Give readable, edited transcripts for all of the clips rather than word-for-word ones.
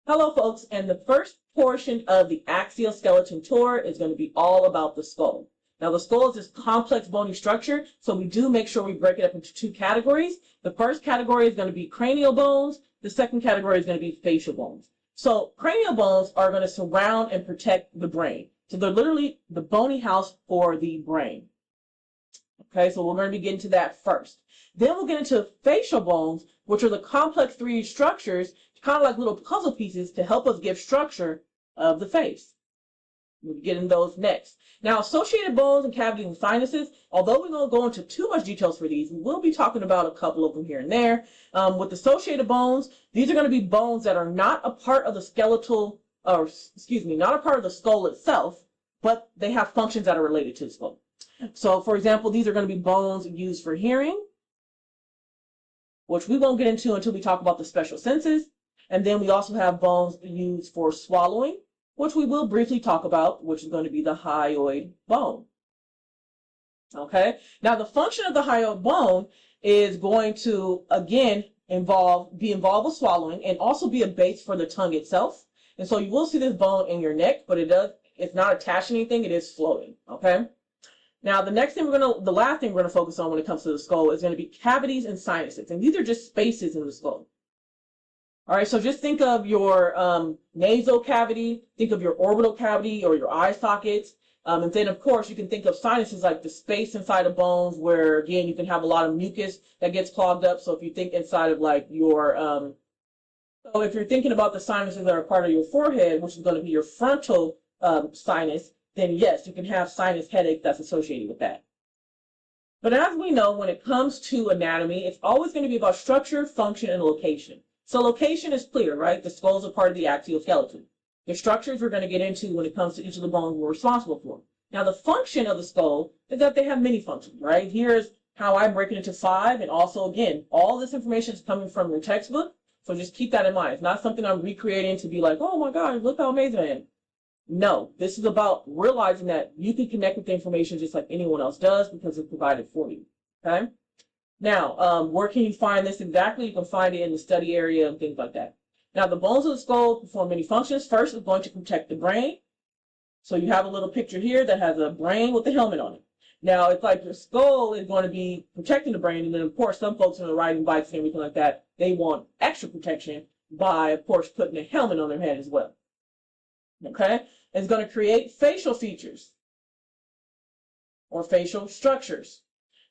Hello, folks, and the first portion of the axial skeleton tour is going to be all about the skull. Now, the skull is this complex bony structure, so we do make sure we break it up into two categories. The first category is going to be cranial bones. The second category is going to be facial bones. So cranial bones are going to surround and protect the brain. So they're literally the bony house for the brain. Okay, so we're going to be getting to that first. Then we'll get into facial bones, which are the complex 3D structures, kind of like little puzzle pieces to help us give structure of the face. We'll get into those next. Now, associated bones and cavities and sinuses, although we won't go into too much details for these, we will be talking about a couple of them here and there. With associated bones, these are going to be bones that are not a part of the skeletal, or excuse me, not a part of the skull itself, but they have functions that are related to the skull. So, for example, these are going to be bones used for hearing, which we won't get into until we talk about the special senses. And then we also have bones used for swallowing, which we will briefly talk about, which is going to be the hyoid bone. Okay, now the function of the hyoid bone is going to, again, be involved with swallowing and also be a base for the tongue itself. And so you will see this bone in your neck, but it's not attached to anything, it is floating. Okay. Now, the last thing we're going to focus on when it comes to the skull is going to be cavities and sinuses. And these are just spaces in the skull. All right, so just think of your nasal cavity, think of your orbital cavity or your eye sockets. And then, of course, you can think of sinuses like the space inside of bones where, again, you can have a lot of mucus that gets clogged up. So if you think inside of like your, so if you're thinking about the sinuses that are part of your forehead, which is going to be your frontal sinus, then yes, you can have sinus headache that's associated with that. But as we know, when it comes to anatomy, it's always going to be about structure, function, and location. So location is clear, right? The skulls are part of the axial skeleton. The structures we're going to get into when it comes to each of the bones we're responsible for. Now, the function of the skull is that they have many functions, right? Here's how I break it into 5. And also, again, all this information is coming from your textbook. So just keep that in mind. It's not something I'm recreating to be like, oh my God, look how amazing I am. No, this is about realizing that you can connect with the information just like anyone else does because it's provided for you. Okay? Now, where can you find this exactly? You can find it in the study area and things like that. Now, the bones of the skull perform many functions. First, it's going to protect the brain. So you have a little picture here that has a brain with a helmet on it. Now, it's like your skull is going to be protecting the brain. And then, of course, some folks who are riding bikes and everything like that, they want extra protection by, of course, putting a helmet on their head as well. Okay? It's going to create facial features or facial structures.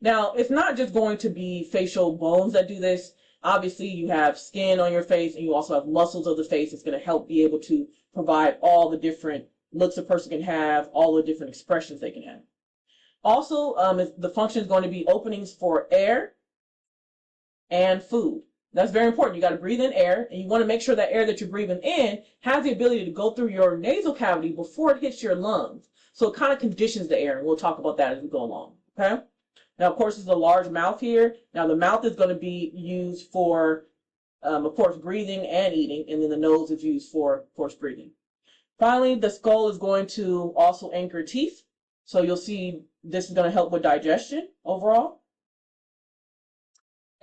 Now, it's not just going to be facial bones that do this. Obviously, you have skin on your face and you also have muscles of the face. It's going to help be able to provide all the different looks a person can have, all the different expressions they can have. Also, the function is going to be openings for air and food. That's very important. You got to breathe in air, and you want to make sure that air that you're breathing in has the ability to go through your nasal cavity before it hits your lungs. So it kind of conditions the air, and we'll talk about that as we go along. Okay? Now, of course, there's a large mouth here. Now, the mouth is going to be used for, of course, breathing and eating, and then the nose is used for, of course, breathing. Finally, the skull is going to also anchor teeth. So you'll see this is going to help with digestion overall.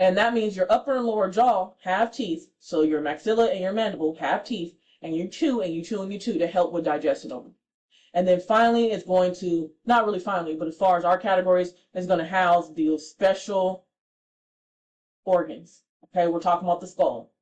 And that means your upper and lower jaw have teeth. So your maxilla and your mandible have teeth. And you chew and you chew and you chew to help with digestion over. And then finally, it's going to, not really finally, but as far as our categories, it's going to house the special organs. Okay, we're talking about the skull.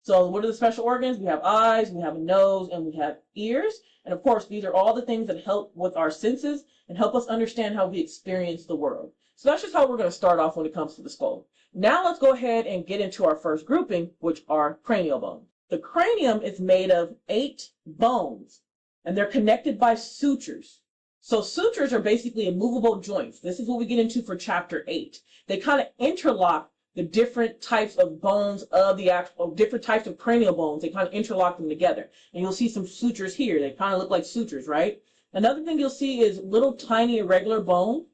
So what are the special organs? We have eyes, we have a nose, and we have ears. And of course, these are all the things that help with our senses and help us understand how we experience the world. So that's just how we're going to start off when it comes to the skull. Now let's go ahead and get into our first grouping, which are cranial bones. The cranium is made of 8 bones, and they're connected by sutures. So sutures are basically immovable joints. This is what we get into for chapter 8. They kind of interlock the different types of bones of the actual, different types of cranial bones. They kind of interlock them together. And you'll see some sutures here. They kind of look like sutures, right? Another thing you'll see is little tiny irregular bone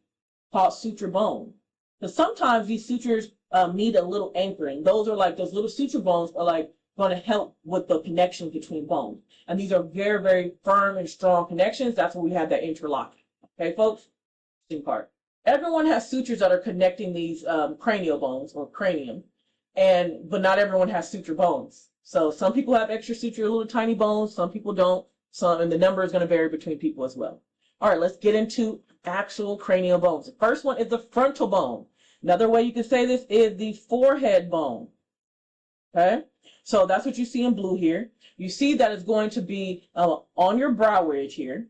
called suture bone. Because sometimes these sutures need a little anchoring. Those little suture bones are like going to help with the connection between bones. And these are very, very firm and strong connections. That's where we have that interlocking. Okay, folks? Interesting part. Everyone has sutures that are connecting these cranial bones or cranium, but not everyone has suture bones. So some people have extra suture, little tiny bones. Some people don't. And the number is going to vary between people as well. All right, let's get into actual cranial bones. The first one is the frontal bone. Another way you can say this is the forehead bone. Okay, so that's what you see in blue here. You see that it's going to be on your brow ridge here.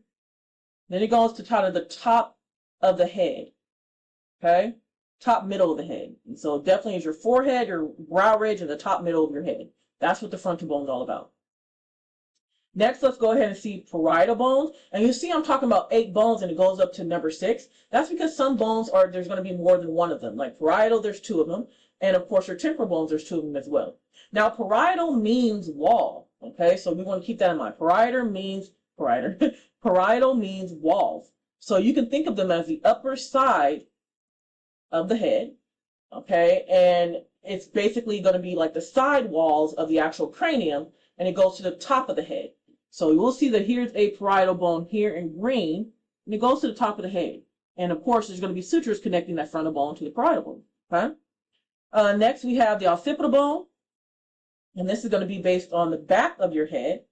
Then it goes to kind of the top of the head. Okay, top middle of the head. And so it definitely is your forehead, your brow ridge, and the top middle of your head. That's what the frontal bone is all about. Next, let's go ahead and see parietal bones. And you see I'm talking about 8 bones and it goes up to number 6. That's because some bones there's going to be more than one of them. Like parietal, there's 2 of them. And of course, your temporal bones, there's 2 of them as well. Now, parietal means wall. Okay, so we want to keep that in mind. Parietal means walls. So you can think of them as the upper side of the head. Okay, and it's basically going to be like the side walls of the actual cranium, and it goes to the top of the head. So you will see that here's a parietal bone here in green, and it goes to the top of the head. And of course, there's going to be sutures connecting that frontal bone to the parietal bone. Okay. Next, we have the occipital bone, and this is going to be based on the back of your head.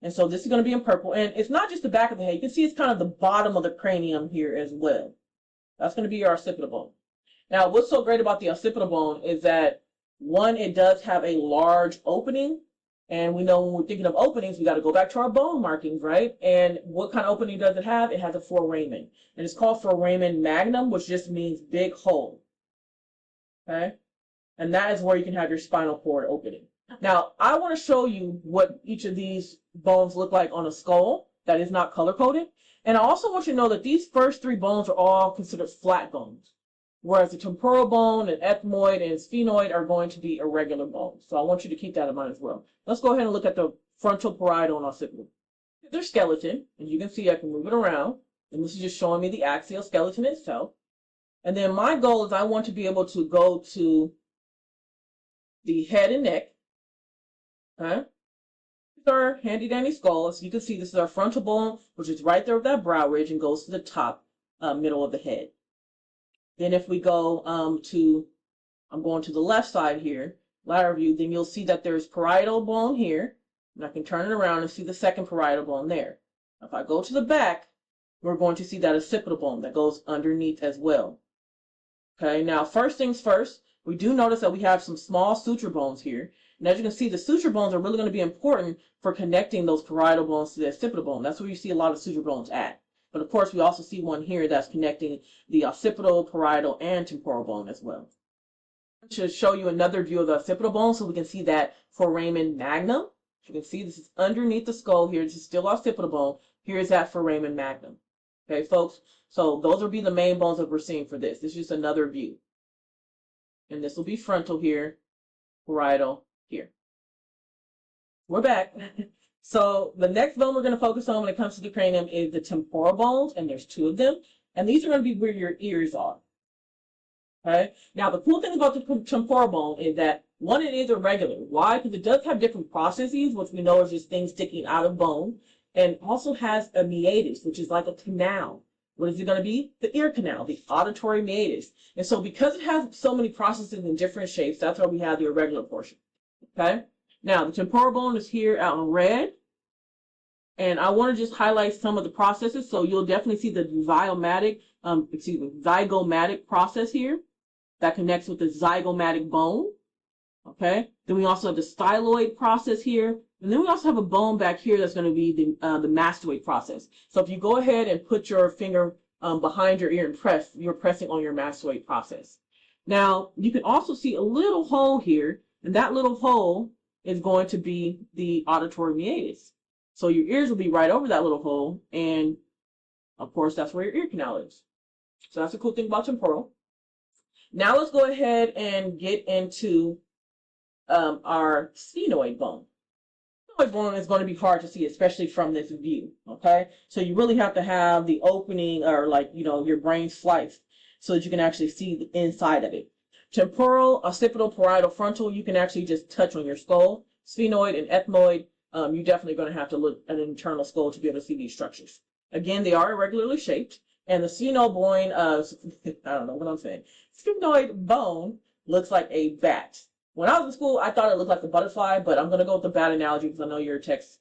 And so this is going to be in purple, and it's not just the back of the head. You can see it's kind of the bottom of the cranium here as well. That's going to be your occipital bone. Now, what's so great about the occipital bone is that, one, it does have a large opening. And we know when we're thinking of openings, we got to go back to our bone markings, right? And what kind of opening does it have? It has a foramen. And it's called foramen magnum, which just means big hole. Okay? And that is where you can have your spinal cord opening. Now, I want to show you what each of these bones look like on a skull that is not color-coded. And I also want you to know that these first 3 bones are all considered flat bones, whereas the temporal bone and ethmoid and sphenoid are going to be irregular bones. So I want you to keep that in mind as well. Let's go ahead and look at the frontal, parietal, and occipital. Their skeleton, and you can see I can move it around. And this is just showing me the axial skeleton itself. And then my goal is I want to be able to go to the head and neck. Okay? These are handy dandy skulls. You can see this is our frontal bone, which is right there with that brow ridge and goes to the top middle of the head. Then if we go I'm going to the left side here, lateral view, then you'll see that there's parietal bone here, and I can turn it around and see the second parietal bone there. If I go to the back, we're going to see that occipital bone that goes underneath as well. Okay, now first things first, we do notice that we have some small suture bones here. And as you can see, the suture bones are really going to be important for connecting those parietal bones to the occipital bone. That's where you see a lot of suture bones at. But of course, we also see one here that's connecting the occipital, parietal, and temporal bone as well. To show you another view of the occipital bone so we can see that foramen magnum. As you can see, this is underneath the skull here. This is still occipital bone. Here's that foramen magnum. Okay, folks? So those will be the main bones that we're seeing for this. This is just another view. And this will be frontal here, parietal here. We're back. So the next bone we're going to focus on when it comes to the cranium is the temporal bones, and there's 2 of them. And these are going to be where your ears are. Okay. Now, the cool thing about the temporal bone is that, one, it is irregular. Why? Because it does have different processes, which we know is just things sticking out of bone, and also has a meatus, which is like a canal. What is it going to be? The ear canal, the auditory meatus. And so because it has so many processes in different shapes, that's why we have the irregular portion. Okay. Now, the temporal bone is here out in red. And I want to just highlight some of the processes. So you'll definitely see the zygomatic process here that connects with the zygomatic bone. Okay. Then we also have the styloid process here. And then we also have a bone back here that's going to be the mastoid process. So if you go ahead and put your finger behind your ear and press, you're pressing on your mastoid process. Now, you can also see a little hole here, and that little hole is going to be the auditory meatus. So your ears will be right over that little hole, and of course, that's where your ear canal is. So that's the cool thing about temporal. Now let's go ahead and get into our sphenoid bone. Sphenoid bone is going to be hard to see, especially from this view, okay? So you really have to have the opening, or like, your brain sliced so that you can actually see the inside of it. Temporal, occipital, parietal, frontal, you can actually just touch on your skull. Sphenoid and ethmoid, you're definitely going to have to look at an internal skull to be able to see these structures. Again, they are irregularly shaped, and the sphenoid bone, I don't know what I'm saying. Sphenoid bone looks like a bat When I was in school, I thought it looked like a butterfly, but I'm going to go with the bat analogy because I know your text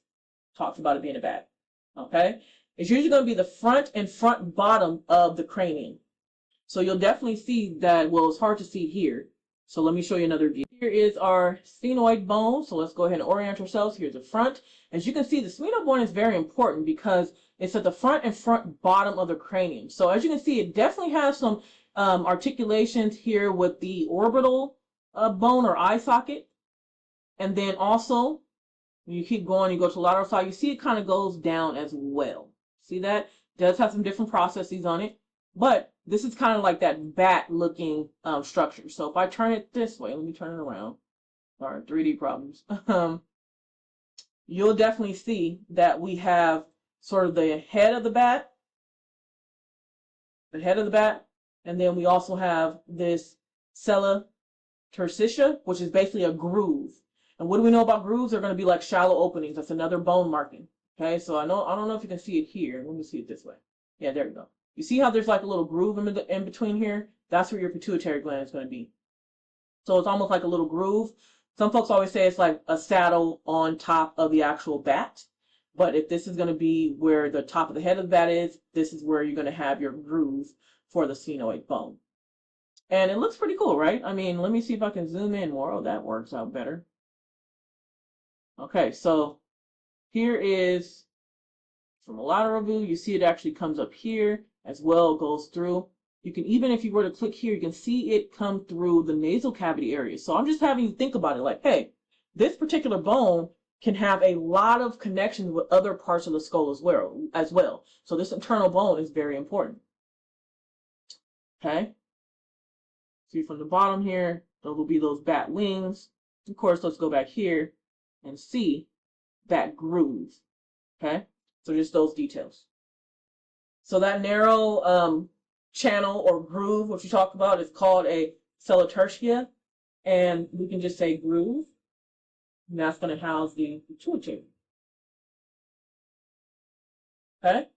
talks about it being a bat. Okay? It's usually going to be the front and front bottom of the cranium. So you'll definitely see that, well, it's hard to see here. So let me show you another view. Here is our sphenoid bone. So let's go ahead and orient ourselves. Here's the front. As you can see, the sphenoid bone is very important because it's at the front and front bottom of the cranium. So as you can see, it definitely has some articulations here with the orbital bone or eye socket. And then also, when you keep going, you go to the lateral side, you see it kind of goes down as well. See that? It does have some different processes on it. But this is kind of like that bat-looking structure. So if I turn it this way, let me turn it around. Sorry, 3D problems. You'll definitely see that we have sort of the head of the bat, and then we also have this sella turcica, which is basically a groove. And what do we know about grooves? They're going to be like shallow openings. That's another bone marking. Okay, so I don't know if you can see it here. Let me see it this way. Yeah, there you go. You see how there's like a little groove in between here? That's where your pituitary gland is going to be. So it's almost like a little groove. Some folks always say it's like a saddle on top of the actual bat. But if this is going to be where the top of the head of the bat is, this is where you're going to have your groove for the sphenoid bone. And it looks pretty cool, right? I mean, let me see if I can zoom in more. Oh, that works out better. Okay, so here is from a lateral view. You see it actually comes up here as well, goes through. You can even, if you were to click here, you can see it come through the nasal cavity area. So I'm just having you think about it like, hey, this particular bone can have a lot of connections with other parts of the skull as well. So this internal bone is very important. Okay. See from the bottom here, those will be those bat wings. Of course, let's go back here and see that groove. Okay. So just those details. So that narrow channel or groove, which we talked about, is called a sella turcica, and we can just say groove, and that's going to house the pituitary. Okay,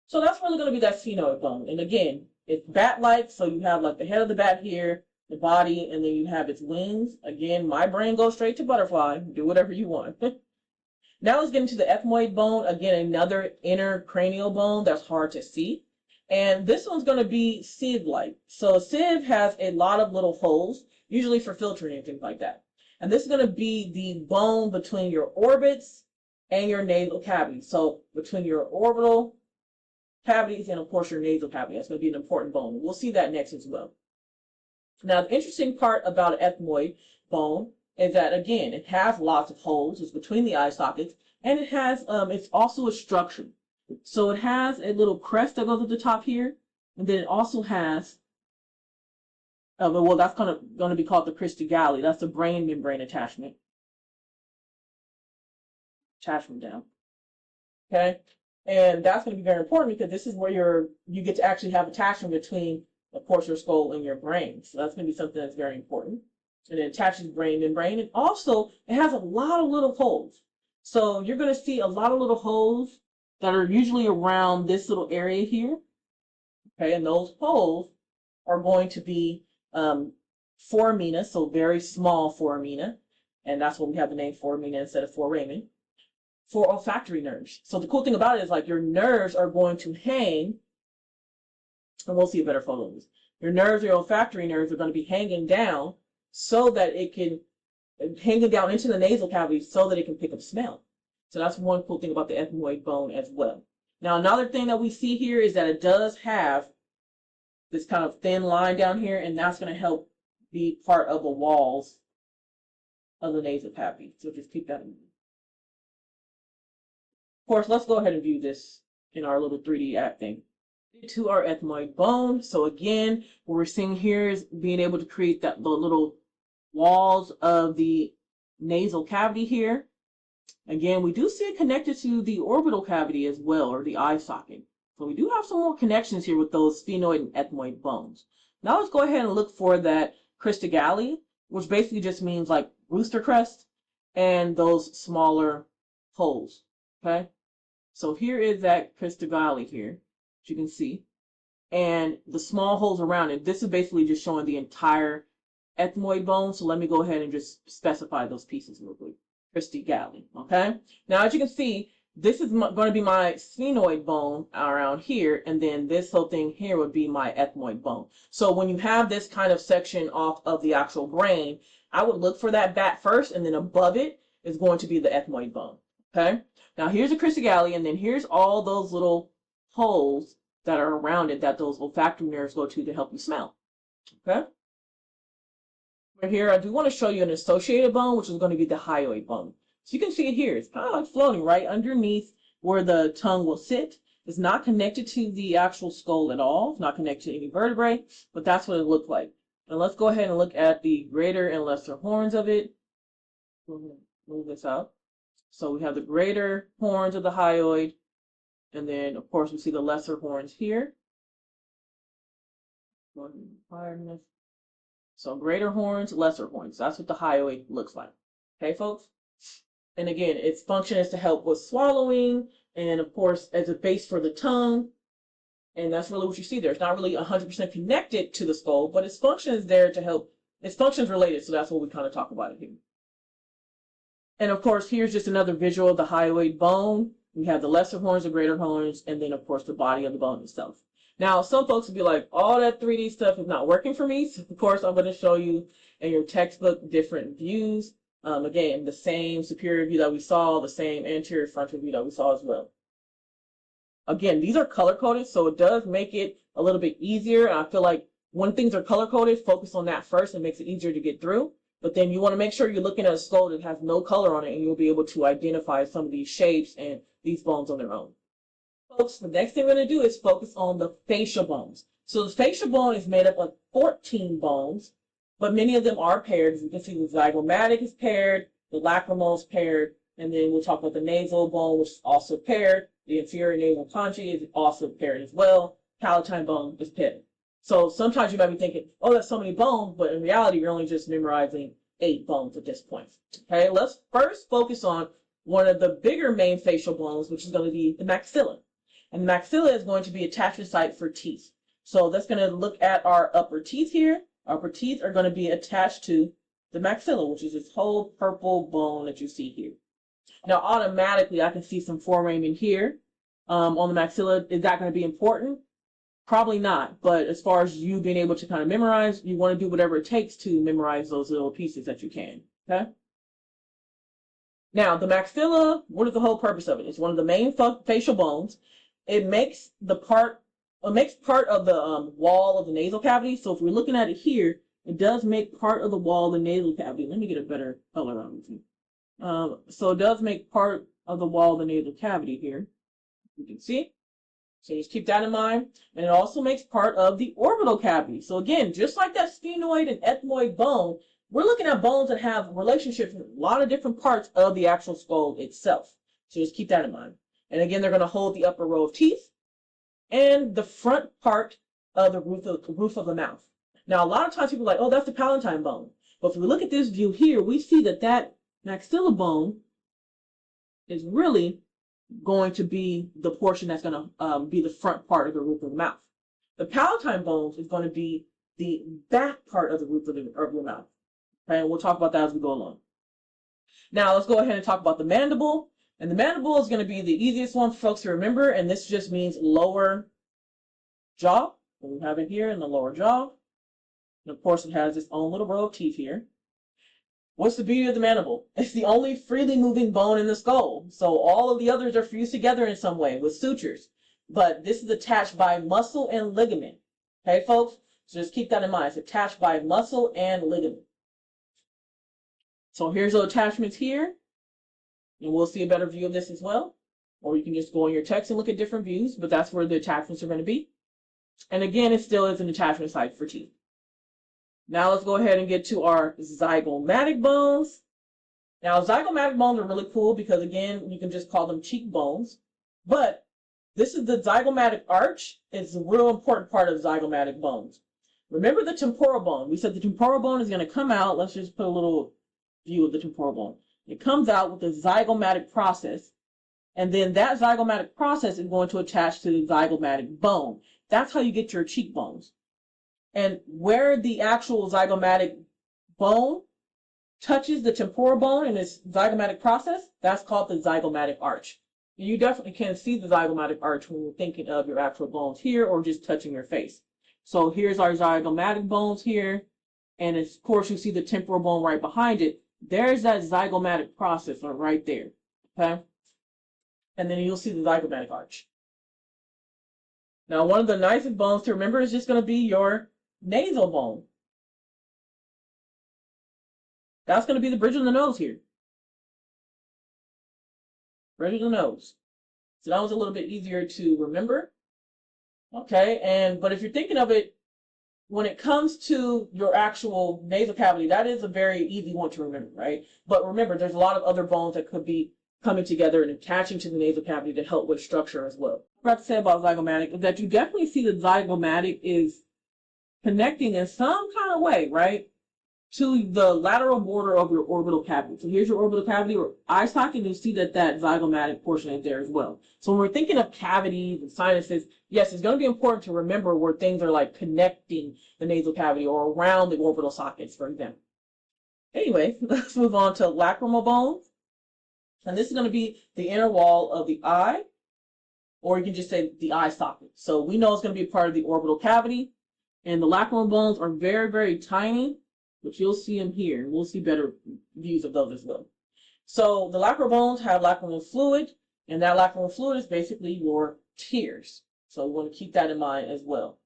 so that's really going to be that sphenoid bone, and again, it's bat-like, so you have like the head of the bat here, the body, and then you have its wings. Again, my brain goes straight to butterfly. Do whatever you want. Now let's get into the ethmoid bone. Again, another inner cranial bone that's hard to see. And this one's going to be sieve-like. So a sieve has a lot of little holes, usually for filtering and things like that. And this is going to be the bone between your orbits and your nasal cavity. So between your orbital cavities and, of course, your nasal cavity. That's going to be an important bone. We'll see that next as well. Now, the interesting part about an ethmoid bone is that, again, it has lots of holes. It's between the eye sockets, and it has, it's also a structure. So it has a little crest that goes at the top here, and then it also has, well, that's going to be called the crista galli. That's the brain membrane attachment. Attachment down. Okay, and that's going to be very important because this is where you get to actually have attachment between, of course, your skull and your brain. So that's going to be something that's very important. And it attaches brain membrane, and also it has a lot of little holes. So you're going to see a lot of little holes that are usually around this little area here. Okay, and those holes are going to be foramina, so very small foramina, and that's what we have the name foramina instead of foramen, for olfactory nerves. So the cool thing about it is like your nerves are going to hang, and we'll see a better photo of this. Your nerves, your olfactory nerves, are going to be hanging down so that it can, hanging down into the nasal cavity so that it can pick up smell. So that's one cool thing about the ethmoid bone as well. Now, another thing that we see here is that it does have this kind of thin line down here, and that's going to help be part of the walls of the nasal cavity. So just keep that in mind. Of course, let's go ahead and view this in our little 3D app thing. To our ethmoid bone. So again, what we're seeing here is being able to create the little walls of the nasal cavity here. Again, we do see it connected to the orbital cavity as well, or the eye socket. So we do have some more connections here with those sphenoid and ethmoid bones. Now let's go ahead and look for that crista galli, which basically just means like rooster crest, and those smaller holes. Okay, so here is that crista galli here, as you can see, and the small holes around it. This is basically just showing the entire ethmoid bone. So let me go ahead and just specify those pieces real quick. Christy Galley. Okay. Now, as you can see, this is going to be my sphenoid bone around here, and then this whole thing here would be my ethmoid bone. So when you have this kind of section off of the actual brain, I would look for that bat first, and then above it is going to be the ethmoid bone. Okay. Now here's the Christy Galley, and then here's all those little holes that are around it that those olfactory nerves go to help you smell. Okay. Right here, I do want to show you an associated bone, which is going to be the hyoid bone. So you can see it here. It's kind of like floating right underneath where the tongue will sit. It's not connected to the actual skull at all. It's not connected to any vertebrae, but that's what it looked like. And let's go ahead and look at the greater and lesser horns of it. Move this out. So we have the greater horns of the hyoid, and then, of course, we see the lesser horns here. So greater horns, lesser horns. That's what the hyoid looks like. Okay, folks? And again, its function is to help with swallowing, and of course, as a base for the tongue. And that's really what you see there. It's not really 100% connected to the skull, but its function is there to help. Its function is related, so that's what we kind of talk about it here. And of course, here's just another visual of the hyoid bone. We have the lesser horns, the greater horns, and then, of course, the body of the bone itself. Now, some folks will be like, all that 3D stuff is not working for me. So, of course, I'm going to show you in your textbook different views. Again, the same superior view that we saw, the same anterior frontal view that we saw as well. Again, these are color-coded, so it does make it a little bit easier. And I feel like when things are color-coded, focus on that first. It makes it easier to get through. But then you want to make sure you're looking at a skull that has no color on it, and you'll be able to identify some of these shapes and these bones on their own. Folks, the next thing we're going to do is focus on the facial bones. So the facial bone is made up of 14 bones, but many of them are paired. As you can see, the zygomatic is paired, the lacrimal is paired, and then we'll talk about the nasal bone, which is also paired. The inferior nasal concha is also paired as well. Palatine bone is paired. So sometimes you might be thinking, oh, that's so many bones, but in reality, you're only just memorizing 8 bones at this point. Okay, let's first focus on one of the bigger main facial bones, which is going to be the maxilla. And the maxilla is going to be attachment site for teeth. So that's going to look at our upper teeth here. Our upper teeth are going to be attached to the maxilla, which is this whole purple bone that you see here. Now, automatically, I can see some foramen here on the maxilla. Is that going to be important? Probably not, but as far as you being able to kind of memorize, you want to do whatever it takes to memorize those little pieces that you can, okay? Now, the maxilla, what is the whole purpose of it? It's one of the main facial bones. It makes part of the wall of the nasal cavity. So if we're looking at it here, it does make part of the wall of the nasal cavity. Let me get a better color on it. So it does make part of the wall of the nasal cavity here. You can see. So just keep that in mind. And it also makes part of the orbital cavity. So again, just like that sphenoid and ethmoid bone, we're looking at bones that have relationships with a lot of different parts of the actual skull itself. So just keep that in mind. And again, they're going to hold the upper row of teeth and the front part of the roof of the mouth. Now, a lot of times people are like, oh, that's the palatine bone. But if we look at this view here, we see that that maxilla bone is really going to be the portion that's going to be the front part of the roof of the mouth. The palatine bones is going to be the back part of the roof of the mouth. Okay, and we'll talk about that as we go along. Now, let's go ahead and talk about the mandible. And the mandible is going to be the easiest one for folks to remember, and this just means lower jaw. We have it here in the lower jaw. And of course, it has its own little row of teeth here. What's the beauty of the mandible? It's the only freely moving bone in the skull. So all of the others are fused together in some way with sutures. But this is attached by muscle and ligament. Okay, folks? So just keep that in mind. It's attached by muscle and ligament. So here's the attachments here. And we'll see a better view of this as well. Or you can just go in your text and look at different views, but that's where the attachments are going to be. And again, it still is an attachment site for teeth. Now let's go ahead and get to our zygomatic bones. Now, zygomatic bones are really cool because, again, you can just call them cheekbones. But this is the zygomatic arch. It's a real important part of zygomatic bones. Remember the temporal bone. We said the temporal bone is going to come out. Let's just put a little view of the temporal bone. It comes out with the zygomatic process. And then that zygomatic process is going to attach to the zygomatic bone. That's how you get your cheekbones. And where the actual zygomatic bone touches the temporal bone in its zygomatic process, that's called the zygomatic arch. And you definitely can see the zygomatic arch when you're thinking of your actual bones here or just touching your face. So here's our zygomatic bones here. And of course, you see the temporal bone right behind it. There's that zygomatic process right there. Okay. And then you'll see the zygomatic arch. Now, one of the nicest bones to remember is just going to be your nasal bone. That's going to be the bridge of the nose here. Bridge of the nose. So that was a little bit easier to remember. Okay, but if you're thinking of it, when it comes to your actual nasal cavity, that is a very easy one to remember, right? But remember, there's a lot of other bones that could be coming together and attaching to the nasal cavity to help with structure as well. What I have to say about zygomatic is that you definitely see the zygomatic is connecting in some kind of way, right, to the lateral border of your orbital cavity. So here's your orbital cavity or eye socket, and you see that zygomatic portion is there as well. So when we're thinking of cavities and sinuses, yes, it's going to be important to remember where things are like connecting the nasal cavity or around the orbital sockets, for example. Anyway, let's move on to lacrimal bones. And this is going to be the inner wall of the eye, or you can just say the eye socket. So we know it's going to be a part of the orbital cavity, and the lacrimal bones are very, very tiny, but you'll see them here. We'll see better views of those as well. So the lacrimal bones have lacrimal fluid, and that lacrimal fluid is basically your tears. So we want to keep that in mind as well.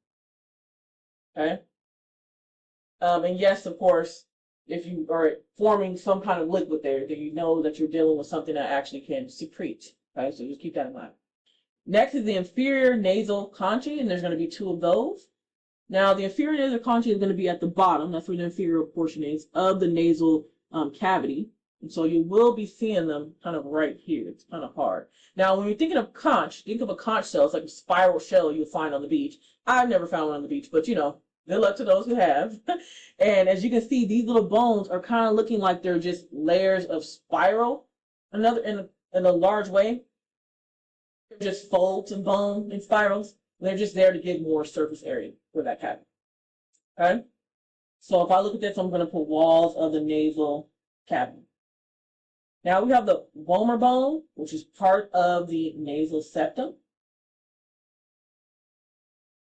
Okay? And yes, of course, if you are forming some kind of liquid there, then you know that you're dealing with something that actually can secrete. Okay? So just keep that in mind. Next is the inferior nasal conchae, and there's going to be two of those. Now, the inferior nasal conchae is going to be at the bottom. That's where the inferior portion is of the nasal cavity. And so you will be seeing them kind of right here. It's kind of hard. Now, when you're thinking of conch, think of a conch shell. It's like a spiral shell you'll find on the beach. I've never found one on the beach, but you know, good luck to those who have. And as you can see, these little bones are kind of looking like they're just layers of spiral. Another in a large way. They're just folds and bone and spirals. They're just there to give more surface area for that cavity. Okay? So if I look at this, I'm going to put walls of the nasal cavity. Now we have the vomer bone, which is part of the nasal septum.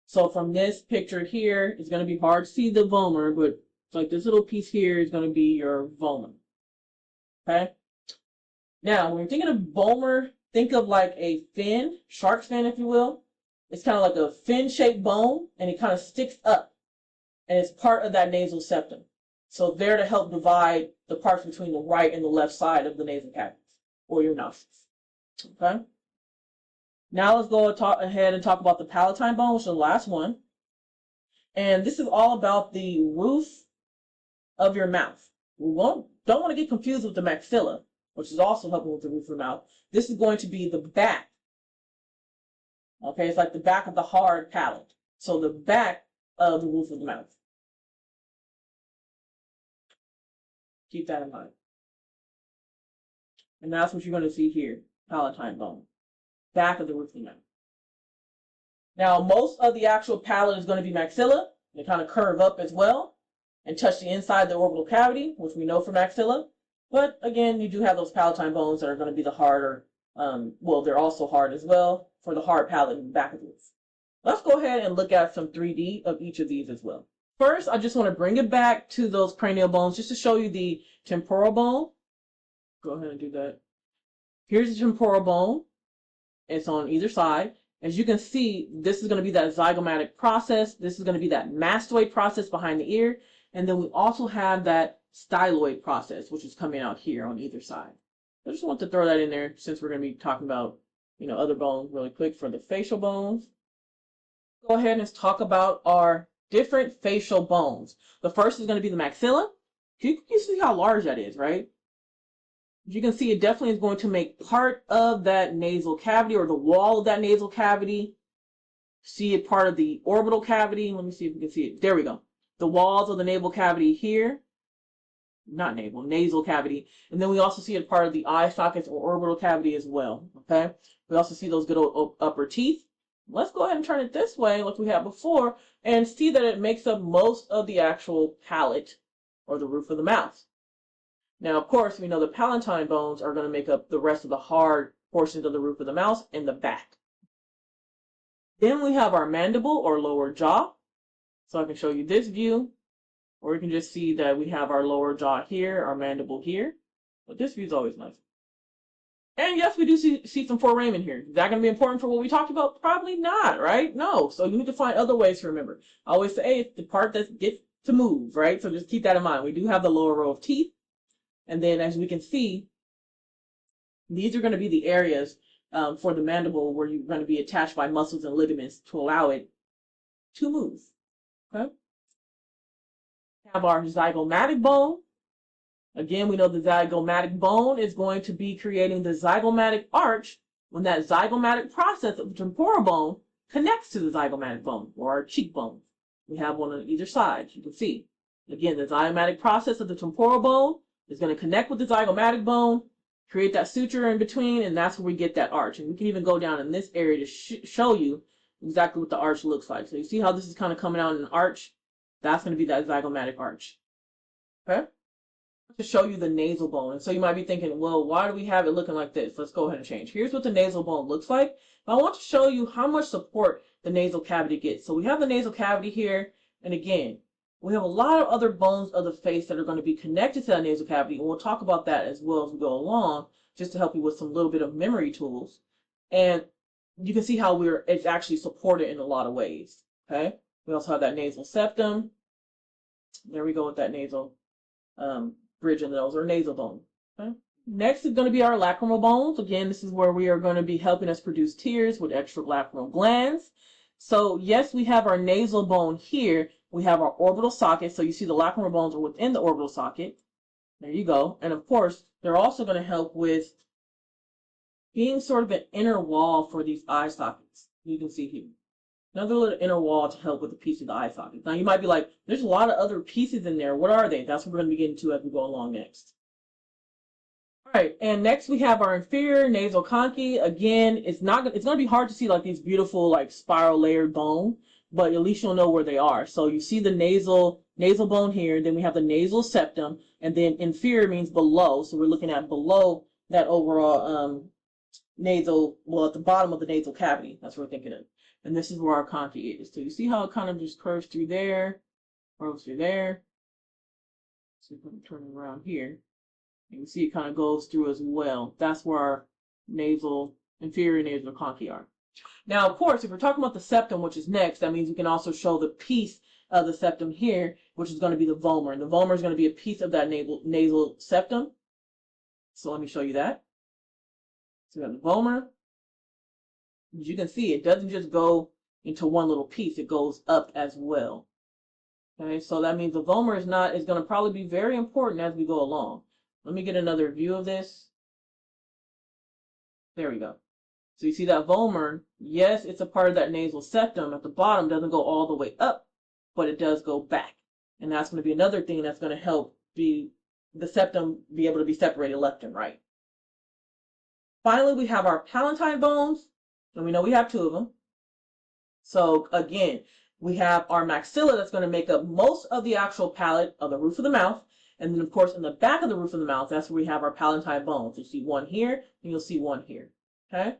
So from this picture here, it's going to be hard to see the vomer, but it's like this little piece here is going to be your vomer. Okay? Now, when you're thinking of vomer, think of like a fin, shark's fin, if you will. It's kind of like a fin-shaped bone, and it kind of sticks up, and it's part of that nasal septum. So there to help divide the parts between the right and the left side of the nasal cavities, or your nostrils. Okay? Now let's go ahead and talk about the palatine bone, which is the last one. And this is all about the roof of your mouth. Don't want to get confused with the maxilla, which is also helping with the roof of your mouth. This is going to be the back. Okay, it's like the back of the hard palate. So the back of the roof of the mouth. Keep that in mind. And that's what you're going to see here, palatine bone. Back of the roof of the mouth. Now, most of the actual palate is going to be maxilla. They kind of curve up as well and touch the inside of the orbital cavity, which we know from maxilla. But again, you do have those palatine bones that are going to be the harder, well, they're also hard as well for the hard palate in the back of the roof. Let's go ahead and look at some 3D of each of these as well. First, I just want to bring it back to those cranial bones just to show you the temporal bone. Go ahead and do that. Here's the temporal bone. It's on either side. As you can see, this is going to be that zygomatic process. This is going to be that mastoid process behind the ear. And then we also have that styloid process, which is coming out here on either side. I just want to throw that in there since we're going to be talking about, other bones really quick for the facial bones. Go ahead and let's talk about our different facial bones. The first is going to be the maxilla. You see how large that is, right? You can see it definitely is going to make part of that nasal cavity or the wall of that nasal cavity. See it part of the orbital cavity. Let me see if we can see it. There we go. The walls of the nasal cavity here. Not nasal cavity. And then we also see it part of the eye sockets or orbital cavity as well. Okay. We also see those good old upper teeth. Let's go ahead and turn it this way like we had before and see that it makes up most of the actual palate or the roof of the mouth. Now, of course, we know the palatine bones are going to make up the rest of the hard portions of the roof of the mouth in the back. Then we have our mandible or lower jaw. So I can show you this view, or you can just see that we have our lower jaw here, our mandible here. But this view is always nice. And yes, we do see some foramen here. Is that going to be important for what we talked about? Probably not, right? No. So you need to find other ways to remember. I always say it's the part that gets to move, right? So just keep that in mind. We do have the lower row of teeth. And then as we can see, these are going to be the areas for the mandible where you're going to be attached by muscles and ligaments to allow it to move. Okay. We have our zygomatic bone. Again, we know the zygomatic bone is going to be creating the zygomatic arch when that zygomatic process of the temporal bone connects to the zygomatic bone or our cheekbone. We have one on either side, you can see. Again, the zygomatic process of the temporal bone is going to connect with the zygomatic bone, create that suture in between, and that's where we get that arch. And we can even go down in this area to show you exactly what the arch looks like. So you see how this is kind of coming out in an arch? That's going to be that zygomatic arch. Okay? To show you the nasal bone. And so you might be thinking, well, why do we have it looking like this? Let's go ahead and change. Here's what the nasal bone looks like. But I want to show you how much support the nasal cavity gets. So we have the nasal cavity here, and again, we have a lot of other bones of the face that are going to be connected to that nasal cavity, and we'll talk about that as well as we go along, just to help you with some little bit of memory tools. And you can see how it's actually supported in a lot of ways. Okay. We also have that nasal septum. There we go with that nasal bridge in the nose or nasal bone. Okay. Next is going to be our lacrimal bones. Again, this is where we are going to be helping us produce tears with extralacrimal glands. So yes, we have our nasal bone here. We have our orbital socket. So you see the lacrimal bones are within the orbital socket. There you go. And of course, they're also going to help with being sort of an inner wall for these eye sockets. You can see here. Another little inner wall to help with the piece of the eye socket. Now you might be like, there's a lot of other pieces in there. What are they? That's what we're going to be getting to as we go along next. All right, and next we have our inferior nasal conchae. Again, it's going to be hard to see like these beautiful like spiral layered bone, but at least you'll know where they are. So you see the nasal bone here, then we have the nasal septum, and then inferior means below. So we're looking at below that overall nasal, well, at the bottom of the nasal cavity. That's what we're thinking of. And this is where our conchae is. So you see how it kind of just curves through there, curves through there. So we're going to turn it around here. You can see it kind of goes through as well. That's where our inferior nasal conchae are. Now, of course, if we're talking about the septum, which is next, that means we can also show the piece of the septum here, which is going to be the vomer. And the vomer is going to be a piece of that nasal septum. So let me show you that. So we have the vomer. As you can see, it doesn't just go into one little piece. It goes up as well. Okay, so that means the vomer is going to probably be very important as we go along. Let me get another view of this. There we go. So you see that vomer, yes, it's a part of that nasal septum. At the bottom, doesn't go all the way up, but it does go back. And that's going to be another thing that's going to help the septum be able to be separated left and right. Finally, we have our palatine bones, and we know we have two of them. So again, we have our maxilla that's going to make up most of the actual palate of the roof of the mouth. And then, of course, in the back of the roof of the mouth, that's where we have our palatine bones. You'll see one here, and you'll see one here. Okay?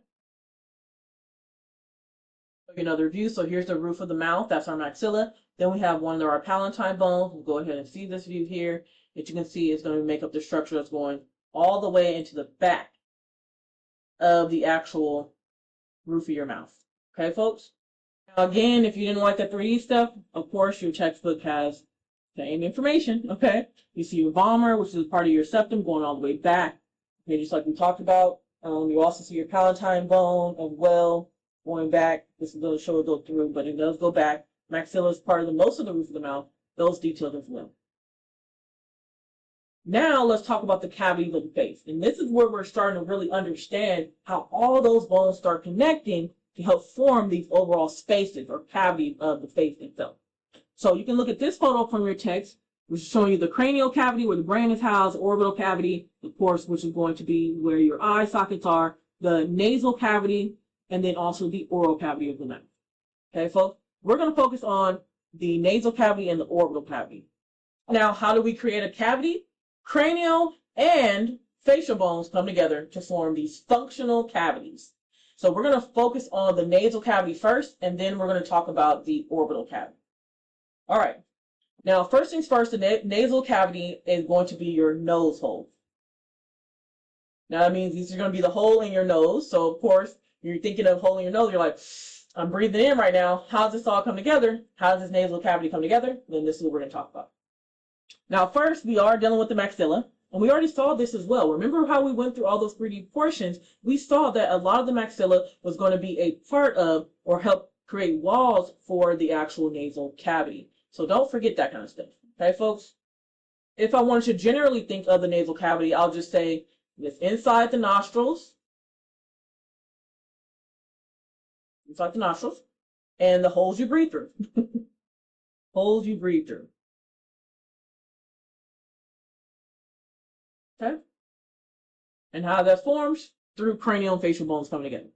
Another view. So here's the roof of the mouth. That's our maxilla. Then we have one of our palatine bones. We'll go ahead and see this view here. That you can see is going to make up the structure that's going all the way into the back of the actual roof of your mouth. Okay, folks? Now, again, if you didn't like the 3D stuff, of course, your textbook has the same information. Okay? You see your vomer, which is part of your septum, going all the way back. Okay, just like we talked about. You also see your palatine bone as well, going back. This is going to show it go through, but it does go back. Maxilla is part of most of the roof of the mouth. Those detailed as well. Now let's talk about the cavities of the face. And this is where we're starting to really understand how all those bones start connecting to help form these overall spaces or cavities of the face itself. So you can look at this photo from your text, which is showing you the cranial cavity where the brain is housed, the orbital cavity, of course, which is going to be where your eye sockets are, the nasal cavity, and then also the oral cavity of the mouth. Okay, folks? We're going to focus on the nasal cavity and the orbital cavity. Now, how do we create a cavity? Cranial and facial bones come together to form these functional cavities. So we're going to focus on the nasal cavity first, and then we're going to talk about the orbital cavity. All right. Now, first things first, the nasal cavity is going to be your nose hole. Now, that means these are going to be the hole in your nose. So, of course, you're thinking of hole in your nose. You're like, I'm breathing in right now. How does this all come together? How does this nasal cavity come together? Then this is what we're going to talk about. Now, first, we are dealing with the maxilla. And we already saw this as well. Remember how we went through all those 3D portions? We saw that a lot of the maxilla was going to be a part of or help create walls for the actual nasal cavity. So don't forget that kind of stuff. Okay, folks? If I wanted to generally think of the nasal cavity, I'll just say it's inside the nostrils. Inside the nostrils. And the holes you breathe through. Holes you breathe through. Okay? And how that forms? Through cranial and facial bones coming together.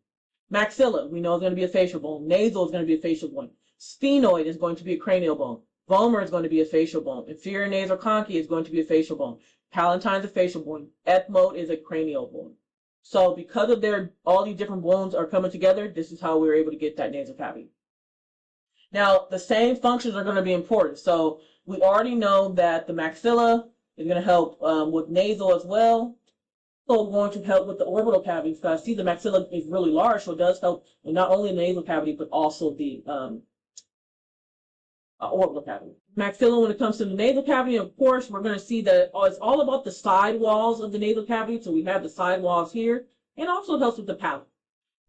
Maxilla, we know is going to be a facial bone. Nasal is going to be a facial bone. Sphenoid is going to be a cranial bone. Vomer is going to be a facial bone. Inferior nasal conchae is going to be a facial bone. Palatine is a facial bone. Ethmoid is a cranial bone. So because of all these different bones are coming together, this is how we were able to get that nasal cavity. Now, the same functions are going to be important. So we already know that the maxilla is going to help with nasal as well. Also going to help with the orbital cavity, because I see the maxilla is really large, so it does help with not only the nasal cavity, but also the orbital cavity. Maxilla, when it comes to the nasal cavity, of course, we're going to see that it's all about the side walls of the nasal cavity. So we have the side walls here, and also helps with the palate.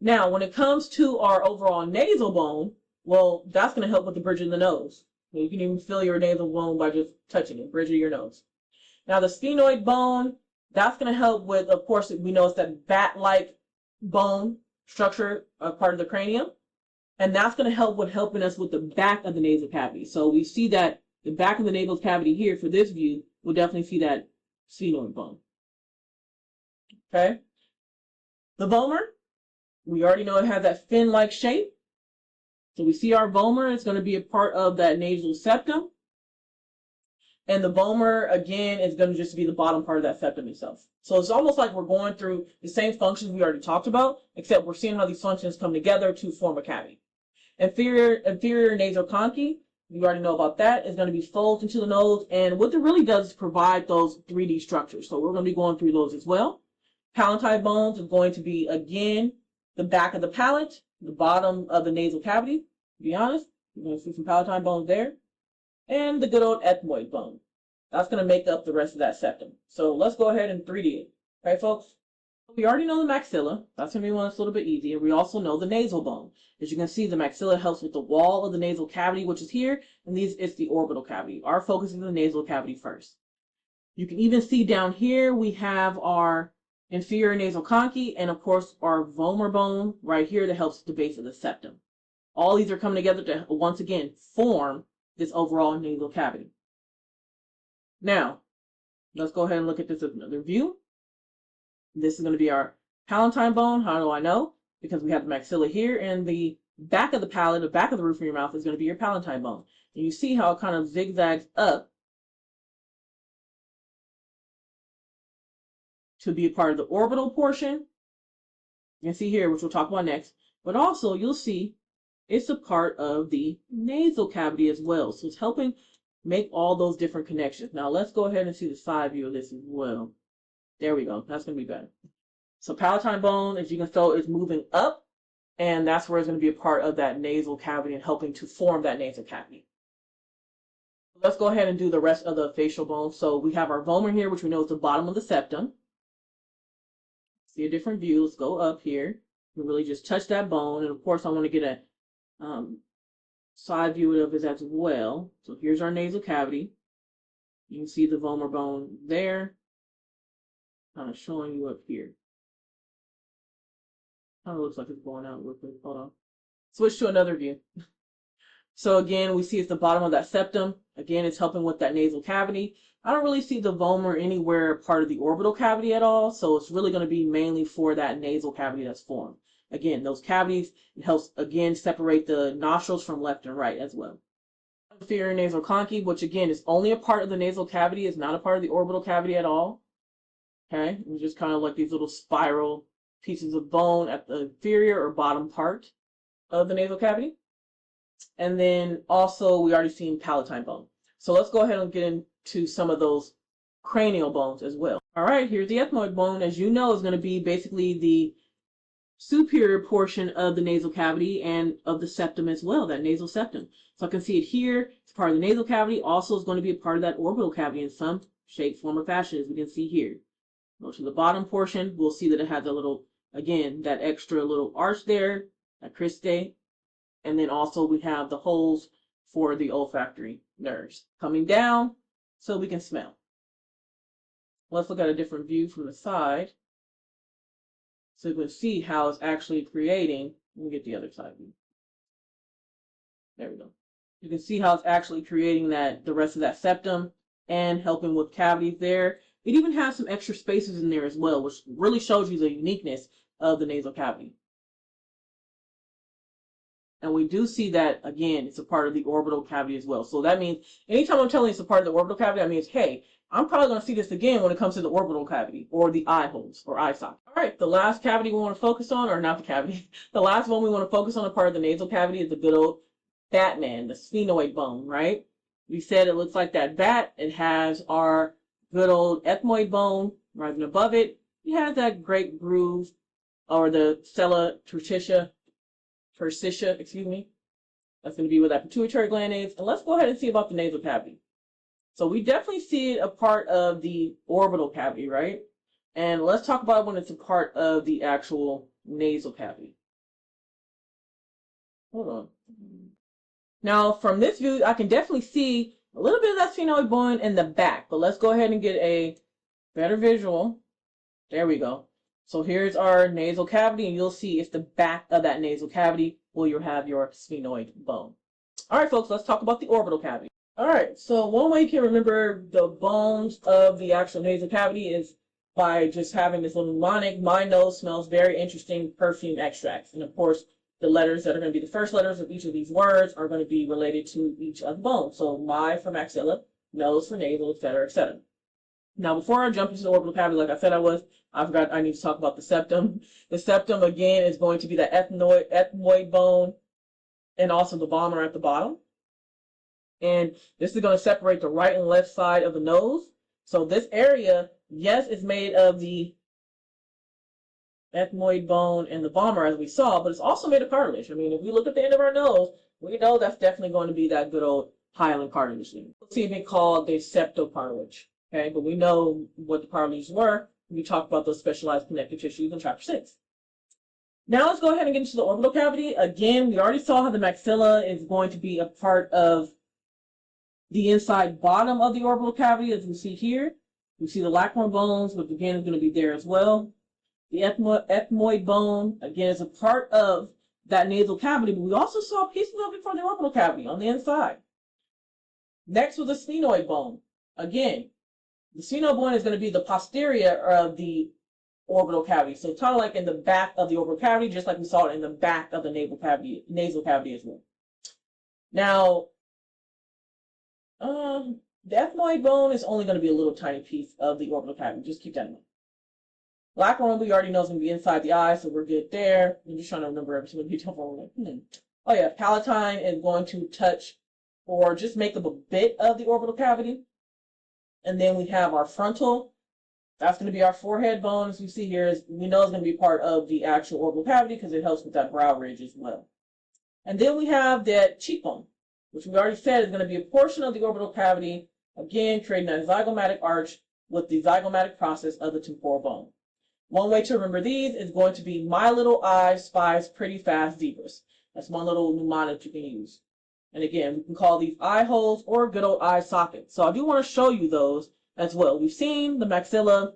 Now, when it comes to our overall nasal bone, well, that's going to help with the bridge of the nose. You can even feel your nasal bone by just touching it, bridge of your nose. Now, the sphenoid bone, that's going to help with, of course, we know it's that bat-like bone structure, part of the cranium. And that's going to help with helping us with the back of the nasal cavity. So we see that the back of the nasal cavity here for this view, we'll definitely see that sphenoid bone. Okay. The vomer, we already know it has that fin-like shape. So we see our vomer is going to be a part of that nasal septum. And the vomer, again, is going to just be the bottom part of that septum itself. So it's almost like we're going through the same functions we already talked about, except we're seeing how these functions come together to form a cavity. Inferior nasal conchae, you already know about that, is going to be folds into the nose. And what it really does is provide those 3D structures. So we're going to be going through those as well. Palatine bones is going to be, again, the back of the palate, the bottom of the nasal cavity, to be honest. You're going to see some palatine bones there. And the good old ethmoid bone. That's going to make up the rest of that septum. So let's go ahead and 3D it. Okay, folks? We already know the maxilla. That's going to be one that's a little bit easier. We also know the nasal bone. As you can see, the maxilla helps with the wall of the nasal cavity, which is here, and it's the orbital cavity. Our focus is the nasal cavity first. You can even see down here, we have our inferior nasal conchae, and of course, our vomer bone right here that helps with the base of the septum. All these are coming together to, once again, form this overall nasal cavity. Now, let's go ahead and look at this as another view. This is going to be our palatine bone. How do I know? Because we have the maxilla here, and the back of the palate, the back of the roof of your mouth is going to be your palatine bone. And you see how it kind of zigzags up to be a part of the orbital portion. You can see here, which we'll talk about next. But also, you'll see it's a part of the nasal cavity as well. So it's helping make all those different connections. Now let's go ahead and see the side view of this as well. There we go. That's going to be better. So palatine bone, as you can tell, is moving up, and that's where it's going to be a part of that nasal cavity and helping to form that nasal cavity. Let's go ahead and do the rest of the facial bones. So we have our vomer here, which we know is the bottom of the septum. See a different view. Let's go up here. We really just touch that bone, and of course I want to get a side view of it as well. So here's our nasal cavity. You can see the vomer bone there. Kind of showing you up here. Kind of looks like it's going out real quick. Hold on. Switch to another view. So again, we see it's the bottom of that septum. Again, it's helping with that nasal cavity. I don't really see the vomer anywhere part of the orbital cavity at all. So it's really going to be mainly for that nasal cavity that's formed. Again, those cavities, it helps, again, separate the nostrils from left and right as well. Inferior nasal concave, which again is only a part of the nasal cavity, is not a part of the orbital cavity at all. Okay, it's just kind of like these little spiral pieces of bone at the inferior or bottom part of the nasal cavity. And then also we already seen palatine bone. So let's go ahead and get into some of those cranial bones as well. All right, here's the ethmoid bone. As you know, is going to be basically the superior portion of the nasal cavity and of the septum as well, that nasal septum. So I can see it here. It's part of the nasal cavity. Also is going to be a part of that orbital cavity in some shape, form, or fashion, as we can see here. Go to the bottom portion. We'll see that it has a little, again, that extra little arch there, that cristae. And then also we have the holes for the olfactory nerves coming down so we can smell. Let's look at a different view from the side so you can see how it's actually creating. Let me get the other side view. There we go. You can see how it's actually creating the rest of that septum and helping with cavities there. It even has some extra spaces in there as well, which really shows you the uniqueness of the nasal cavity. And we do see that, again, it's a part of the orbital cavity as well. So that means anytime I'm telling you it's a part of the orbital cavity, that means, hey, I'm probably going to see this again when it comes to the orbital cavity or the eye holes or eye socket. All right, the last cavity we want to focus on, or not the cavity, the last one we want to focus on a part of the nasal cavity is the good old Batman, the sphenoid bone, right? We said it looks like that bat. It has our good old ethmoid bone right above it. It has that great groove, or the sella turcica, excuse me. That's going to be where that pituitary gland is. And let's go ahead and see about the nasal cavity. So we definitely see it a part of the orbital cavity, right? And let's talk about when it's a part of the actual nasal cavity. Hold on. Now, from this view, I can definitely see a little bit of that sphenoid bone in the back, but let's go ahead and get a better visual. There we go. So here's our nasal cavity, and you'll see it's the back of that nasal cavity where you'll have your sphenoid bone. All right, folks, let's talk about the orbital cavity. All right, so one way you can remember the bones of the actual nasal cavity is by just having this little mnemonic. My nose smells very interesting perfume extracts. And of course, the letters that are going to be the first letters of each of these words are going to be related to each of the bones. So my for maxilla, nose for nasal, etc., etc. Now, before I jump into the orbital cavity, like I said I forgot I need to talk about the septum. The septum, again, is going to be the ethmoid bone and also the bomber at the bottom. And this is going to separate the right and left side of the nose. So this area, yes, is made of the ethmoid bone and the bomber, as we saw, but it's also made of cartilage. I mean, if we look at the end of our nose, we know that's definitely going to be that good old hyaline cartilage. It's even called the septocartilage. Okay, but we know what the cartilages were when we talked about those specialized connective tissues in chapter 6. Now let's go ahead and get into the orbital cavity. Again, we already saw how the maxilla is going to be a part of the inside bottom of the orbital cavity, as we see here. We see the lacrimal bones, which again is going to be there as well. The ethmoid bone, again, is a part of that nasal cavity, but we also saw pieces of it from the orbital cavity on the inside. Next was the sphenoid bone. Again, the sphenoid bone is going to be the posterior of the orbital cavity. So kind of like in the back of the orbital cavity, just like we saw it in the back of the nasal cavity as well. Now, the ethmoid bone is only going to be a little tiny piece of the orbital cavity. Just keep that in mind. Lacrimal, we already know is going to be inside the eye, so we're good there. I'm just trying to remember every single detail. Oh yeah, palatine is going to touch or just make up a bit of the orbital cavity. And then we have our frontal. That's going to be our forehead bone, as we see here. We know it's going to be part of the actual orbital cavity because it helps with that brow ridge as well. And then we have that cheekbone, which we already said is going to be a portion of the orbital cavity, again, creating that zygomatic arch with the zygomatic process of the temporal bone. One way to remember these is going to be my little eye spies pretty fast zebras. That's one little mnemonic you can use. And again, we can call these eye holes or good old eye sockets. So I do want to show you those as well. We've seen the maxilla.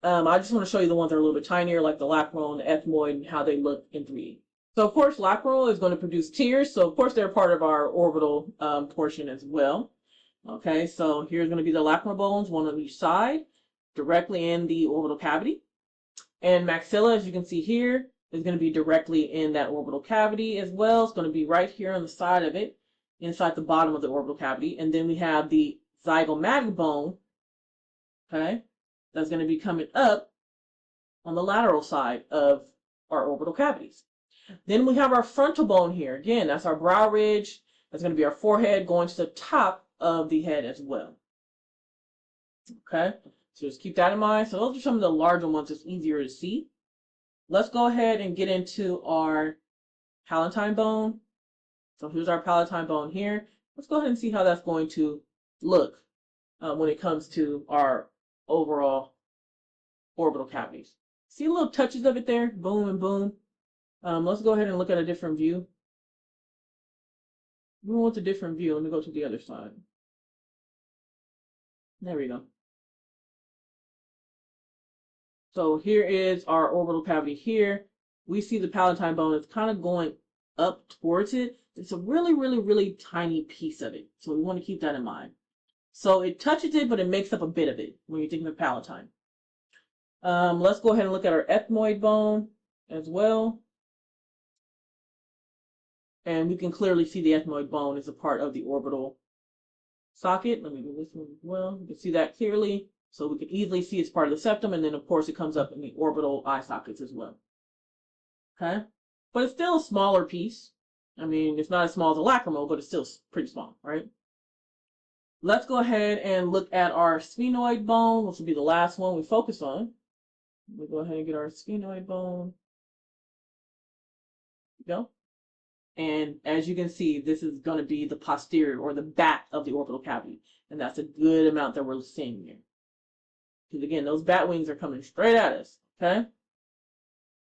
I just want to show you the ones that are a little bit tinier, like the lacrimal and the ethmoid, and how they look in 3D. So of course, lacrimal is going to produce tears. So of course, they're part of our orbital portion as well. Okay, so here's going to be the lacrimal bones, one on each side, directly in the orbital cavity. And maxilla, as you can see here, is going to be directly in that orbital cavity as well. It's going to be right here on the side of it. inside the bottom of the orbital cavity. And then we have the zygomatic bone, okay, that's going to be coming up on the lateral side of our orbital cavities. Then we have our frontal bone here. Again, that's our brow ridge. That's going to be our forehead going to the top of the head as well. Okay, so just keep that in mind. So those are some of the larger ones that's easier to see. Let's go ahead and get into our palatine bone. So here's our palatine bone here. Let's go ahead and see how that's going to look when it comes to our overall orbital cavities. See little touches of it there? Boom and boom. Let's go ahead and look at a different view. We want a different view. Let me go to the other side. There we go. So here is our orbital cavity here. We see the palatine bone is kind of going up towards it. It's a really, really, really tiny piece of it. So we want to keep that in mind. So it touches it, but it makes up a bit of it when you're thinking of palatine. Let's go ahead and look at our ethmoid bone as well. And we can clearly see the ethmoid bone is a part of the orbital socket. Let me do this one as well. You can see that clearly. So we can easily see it's part of the septum. And then, of course, it comes up in the orbital eye sockets as well. Okay? But it's still a smaller piece. I mean, it's not as small as a lacrimal, but it's still pretty small, right? Let's go ahead and look at our sphenoid bone, which will be the last one we focus on. We'll go ahead and get our sphenoid bone. There we go. And as you can see, this is going to be the posterior or the back of the orbital cavity. And that's a good amount that we're seeing here. Because again, those bat wings are coming straight at us, okay?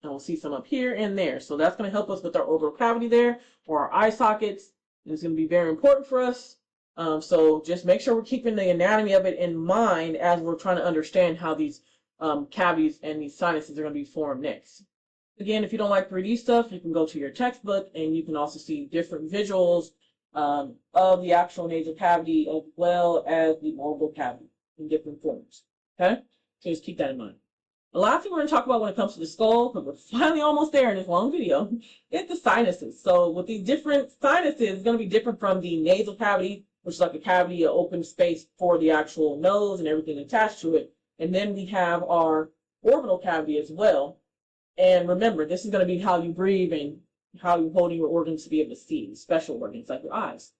And we'll see some up here and there. So that's going to help us with our orbital cavity there, or our eye sockets. And it's going to be very important for us. So just make sure we're keeping the anatomy of it in mind as we're trying to understand how these cavities and these sinuses are going to be formed next. Again, if you don't like 3D stuff, you can go to your textbook and you can also see different visuals of the actual nasal cavity as well as the orbital cavity in different forms. Okay? So just keep that in mind. The last thing we're going to talk about when it comes to the skull, because we're finally almost there in this long video, is the sinuses. So with these different sinuses, it's going to be different from the nasal cavity, which is like a cavity, an open space for the actual nose and everything attached to it. And then we have our orbital cavity as well. And remember, this is going to be how you breathe and how you're holding your organs to be able to see, special organs like your eyes.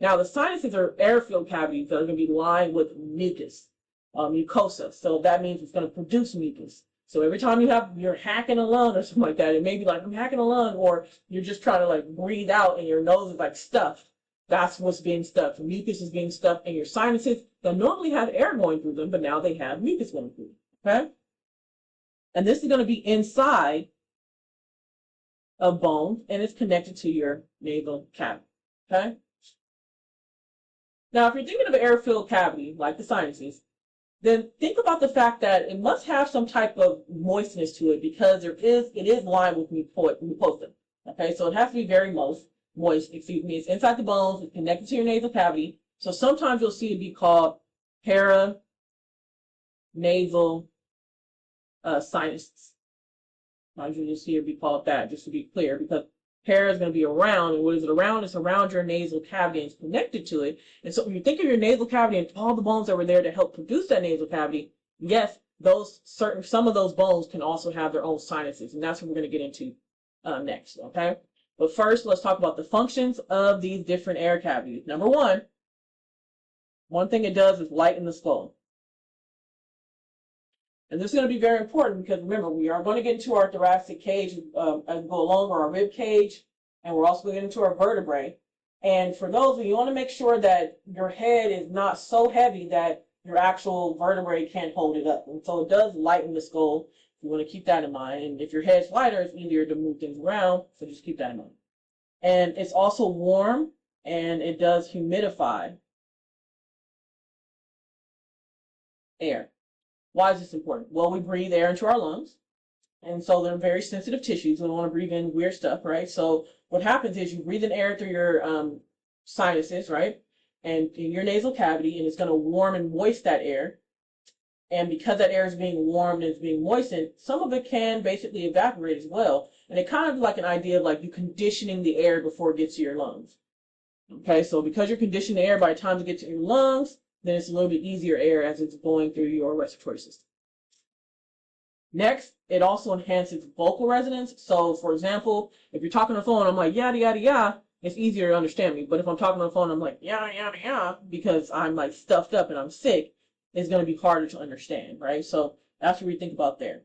Now, the sinuses are air-filled cavities that are going to be lined with mucus, mucosa. So that means it's going to produce mucus. So every time you're hacking a lung or something like that, it may be like, I'm hacking a lung, or you're just trying to like breathe out and your nose is like stuffed. That's what's being stuffed. Mucus is being stuffed in your sinuses that normally have air going through them, but now they have mucus going through them, okay? And this is going to be inside of bones, and it's connected to your nasal cavity, okay? Now, if you're thinking of an air-filled cavity, like the sinuses, then think about the fact that it must have some type of moistness to it because it is lined with mucosa, okay? So it has to be very moist, excuse me. It's inside the bones, it's connected to your nasal cavity. So sometimes you'll see it be called paranasal sinuses. Sometimes you'll see it be called that, just to be clear, because para is going to be around, and what is it around? It's around your nasal cavity and it's connected to it. And so when you think of your nasal cavity and all the bones that were there to help produce that nasal cavity, yes, some of those bones can also have their own sinuses, and that's what we're going to get into next, okay? But first, let's talk about the functions of these different air cavities. Number one thing it does is lighten the skull. And this is going to be very important because remember, we are going to get into our thoracic cage as we go along, or our rib cage, and we're also going to get into our vertebrae. And for those of you, want to make sure that your head is not so heavy that your actual vertebrae can't hold it up. And so it does lighten the skull. You want to keep that in mind. And if your head's lighter, it's easier to move things around. So just keep that in mind. And it's also warm, and it does humidify air. Why is this important? Well, we breathe air into our lungs, and so they're very sensitive tissues. We don't want to breathe in weird stuff, right? So what happens is you breathe in air through your sinuses, right? And in your nasal cavity, and it's going to warm and moist that air. And because that air is being warmed and it's being moistened, some of it can basically evaporate as well. And it kind of like an idea of like you conditioning the air before it gets to your lungs. Okay, so because you're conditioning the air, by the time it gets to your lungs, then it's a little bit easier air as it's going through your respiratory system. Next, it also enhances vocal resonance. So, for example, if you're talking on the phone, I'm like, yada, yada, yada, it's easier to understand me. But if I'm talking on the phone, I'm like, yada, yada, yada, because I'm like stuffed up and I'm sick, it's going to be harder to understand, right? So that's what we think about there.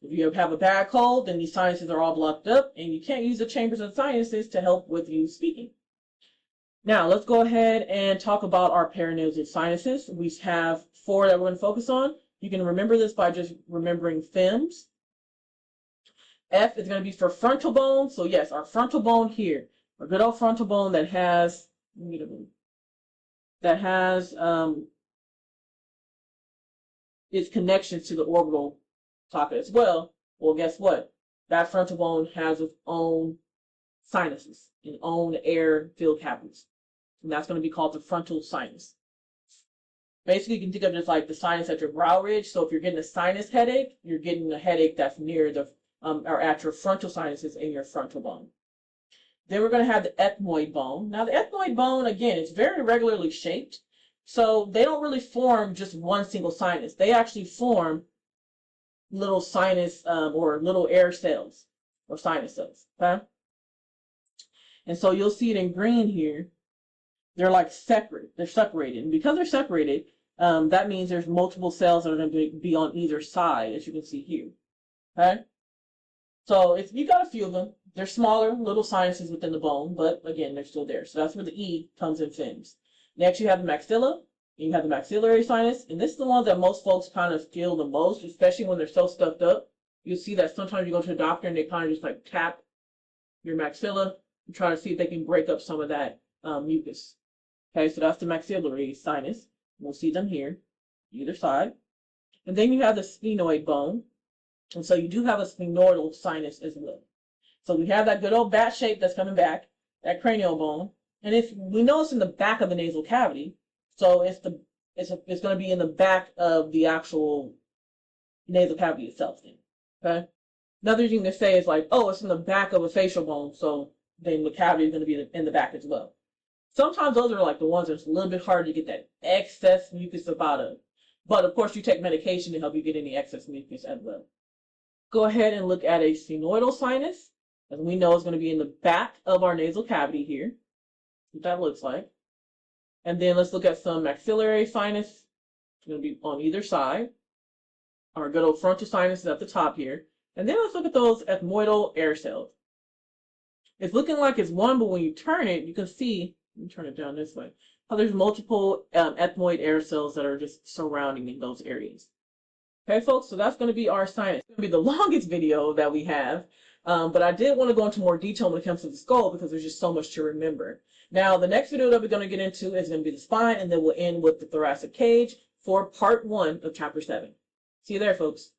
If you have a bad cold, then these sinuses are all blocked up, and you can't use the chambers of sinuses to help with you speaking. Now, let's go ahead and talk about our paranasal sinuses. We have 4 that we're going to focus on. You can remember this by just remembering FEMS. F is going to be for frontal bone. So yes, our frontal bone here, our good old frontal bone that has its connections to the orbital socket as well. Well, guess what? That frontal bone has its own sinuses, its own air-filled cavities. And that's going to be called the frontal sinus. Basically, you can think of it as like the sinus at your brow ridge. So if you're getting a sinus headache, you're getting a headache that's near the or at your frontal sinuses in your frontal bone. Then we're going to have the ethmoid bone. Now, the ethmoid bone, again, it's very regularly shaped. So they don't really form just one single sinus. They actually form little sinus or little air cells or sinus cells. Okay? And so you'll see it in green here. They're like separate. They're separated. And because they're separated, that means there's multiple cells that are going to be on either side, as you can see here. Okay? So if you got a few of them, they're smaller, little sinuses within the bone, but again, they're still there. So that's where the E comes in FEMS. Next, you have the maxilla, and you have the maxillary sinus, and this is the one that most folks kind of feel the most, especially when they're so stuffed up. You'll see that sometimes you go to the doctor and they kind of just like tap your maxilla and try to see if they can break up some of that mucus. Okay, so that's the maxillary sinus. We'll see them here, either side. And then you have the sphenoid bone. And so you do have a sphenoidal sinus as well. So we have that good old bat shape that's coming back, that cranial bone. And if we know it's in the back of the nasal cavity, so it's going to be in the back of the actual nasal cavity itself then. Okay? Another thing to say is like, oh, it's in the back of a facial bone, so then the cavity is going to be in the back as well. Sometimes those are like the ones that's a little bit harder to get that excess mucus up out of. But of course, you take medication to help you get any excess mucus as well. Go ahead and look at a sphenoidal sinus. As we know, it's going to be in the back of our nasal cavity here. What that looks like. And then let's look at some maxillary sinus. It's going to be on either side. Our good old frontal sinus is at the top here. And then let's look at those ethmoidal air cells. It's looking like it's one, but when you turn it, you can see, let me turn it down this way, how there's multiple ethmoid air cells that are just surrounding in those areas. Okay, folks, so that's going to be our sinus. It's going to be the longest video that we have, but I did want to go into more detail when it comes to the skull because there's just so much to remember. Now, the next video that we're going to get into is going to be the spine, and then we'll end with the thoracic cage for part 1 of chapter 7. See you there, folks.